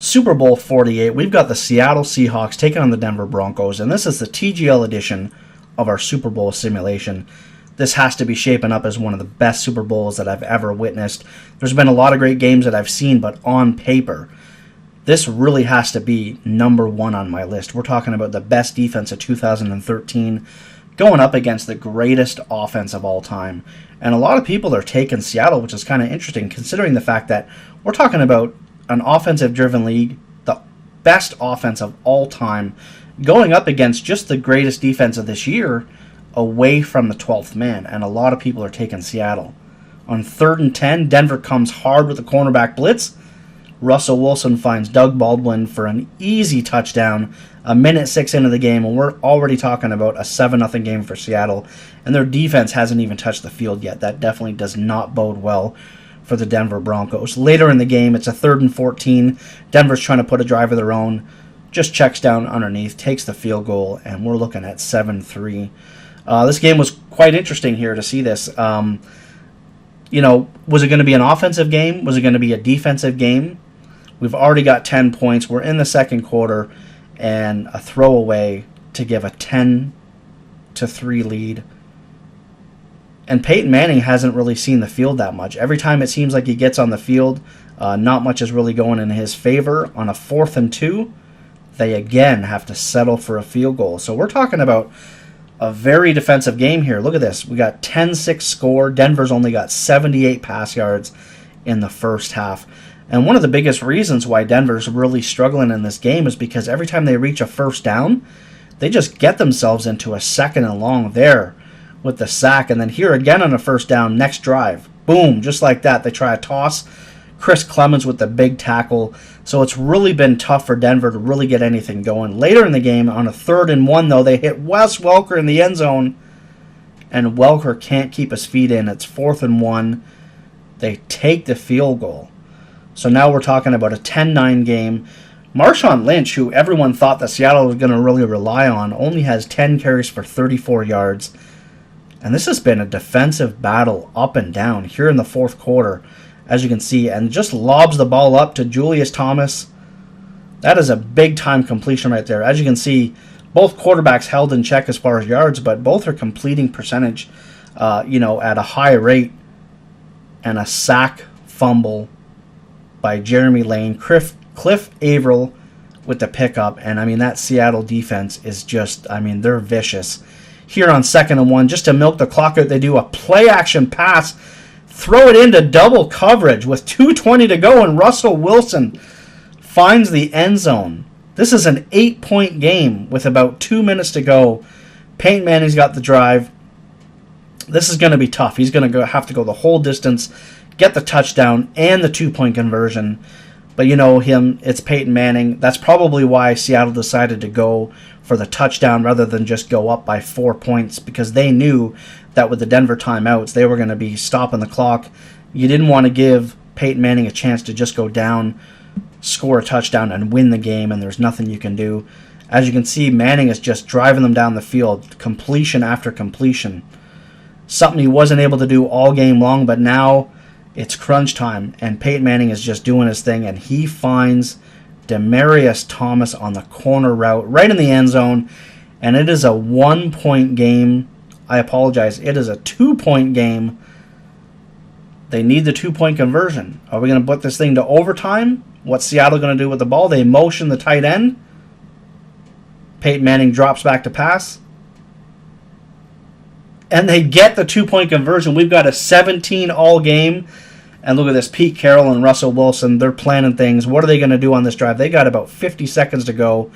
Super Bowl 48, we've got the Seattle Seahawks taking on the Denver Broncos, and this is the TGL edition of our Super Bowl simulation. This has to be shaping up as one of the best Super Bowls that I've ever witnessed. There's been a lot of great games that I've seen, but on paper, this really has to be number one on my list. We're talking about the best defense of 2013 going up against the greatest offense of all time. And a lot of people are taking Seattle, which is kind of interesting considering the fact that we're talking about an offensive-driven league, the best offense of all time, going up against just the greatest defense of this year away from the 12th man, and a lot of people are taking Seattle. On 3rd and 10, Denver comes hard with the cornerback blitz. Russell Wilson finds Doug Baldwin for an easy touchdown, a minute 6 into the game, and we're already talking about a 7-0 game for Seattle, and their defense hasn't even touched the field yet. That definitely does not bode well for the Denver Broncos. Later in the game, it's a 3rd and 14. Denver's trying to put a drive of their own, just checks down underneath, takes the field goal, and we're looking at 7-3. This game was quite interesting here to see this. Was it going to be an offensive game? Was it going to be a defensive game? We've already got 10 points. We're in the second quarter, and a throwaway to give a 10-3 lead. And Peyton Manning hasn't really seen the field that much. Every time it seems like he gets on the field, not much is really going in his favor. On a 4th and 2, they again have to settle for a field goal. So we're talking about a very defensive game here. Look at this. We got 10-6 score. Denver's only got 78 pass yards in the first half. And one of the biggest reasons why Denver's really struggling in this game is because every time they reach a first down, they just get themselves into a 2nd and long there with the sack. And then here again on a first down, next drive. Boom, just like that. They try a toss. Chris Clemens with the big tackle. So it's really been tough for Denver to really get anything going. Later in the game, on a 3rd and 1, though, they hit Wes Welker in the end zone, and Welker can't keep his feet in. It's 4th and 1. They take the field goal. So now we're talking about a 10-9 game. Marshawn Lynch, who everyone thought that Seattle was going to really rely on, only has 10 carries for 34 yards. And this has been a defensive battle up and down here in the fourth quarter, as you can see, and just lobs the ball up to Julius Thomas. That is a big-time completion right there. As you can see, both quarterbacks held in check as far as yards, but both are completing percentage, at a high rate. And a sack fumble by Jeremy Lane. Cliff Averill with the pickup, and that Seattle defense is just, they're vicious. Here on 2nd and 1, just to milk the clock out, they do a play-action pass, throw it into double coverage with 2:20 to go, and Russell Wilson finds the end zone. This is an 8-point game with about 2 minutes to go. Peyton Manning's got the drive. This is going to be tough. He's going to have to go the whole distance, get the touchdown, and the 2-point conversion. But you know him, it's Peyton Manning. That's probably why Seattle decided to go for the touchdown rather than just go up by 4 points, because they knew that with the Denver timeouts, they were going to be stopping the clock. You didn't want to give Peyton Manning a chance to just go down, score a touchdown, and win the game, and there's nothing you can do. As you can see, Manning is just driving them down the field, completion after completion. Something he wasn't able to do all game long, but now it's crunch time, and Peyton Manning is just doing his thing, and he finds Demaryius Thomas on the corner route right in the end zone, and it is a 1-point game. I apologize. It is a 2-point game. They need the 2-point conversion. Are we going to put this thing to overtime? What's Seattle going to do with the ball? They motion the tight end. Peyton Manning drops back to pass. And they get the 2-point conversion. We've got a 17 all game. And look at this. Pete Carroll and Russell Wilson, they're planning things. What are they going to do on this drive? They got about 50 seconds to go.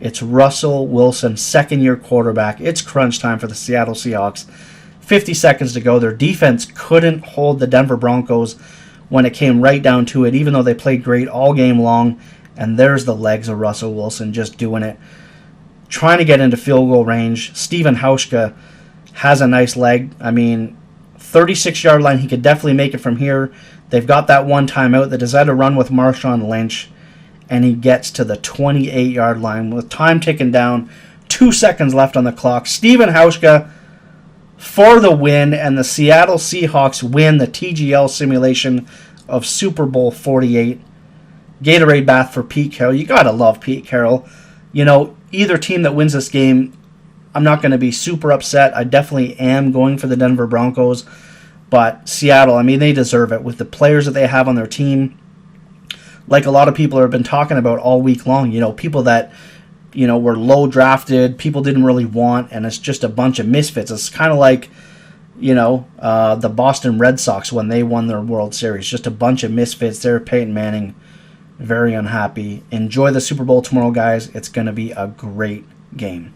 It's Russell Wilson, 2nd-year quarterback. It's crunch time for the Seattle Seahawks. 50 seconds to go. Their defense couldn't hold the Denver Broncos when it came right down to it, even though they played great all game long. And there's the legs of Russell Wilson just doing it. Trying to get into field goal range. Stephen Hauschka has a nice leg. 36-yard line, he could definitely make it from here. They've got that one timeout. They decide to run with Marshawn Lynch, and he gets to the 28-yard line with time ticking down, 2 seconds left on the clock. Stephen Hauschka for the win, and the Seattle Seahawks win the TGL simulation of Super Bowl 48. Gatorade bath for Pete Carroll. You got to love Pete Carroll. Either team that wins this game, I'm not going to be super upset. I definitely am going for the Denver Broncos. But Seattle, they deserve it with the players that they have on their team. Like a lot of people have been talking about all week long, people that, were low drafted, people didn't really want, and it's just a bunch of misfits. It's kind of like, the Boston Red Sox when they won their World Series. Just a bunch of misfits there. Peyton Manning, very unhappy. Enjoy the Super Bowl tomorrow, guys. It's going to be a great game.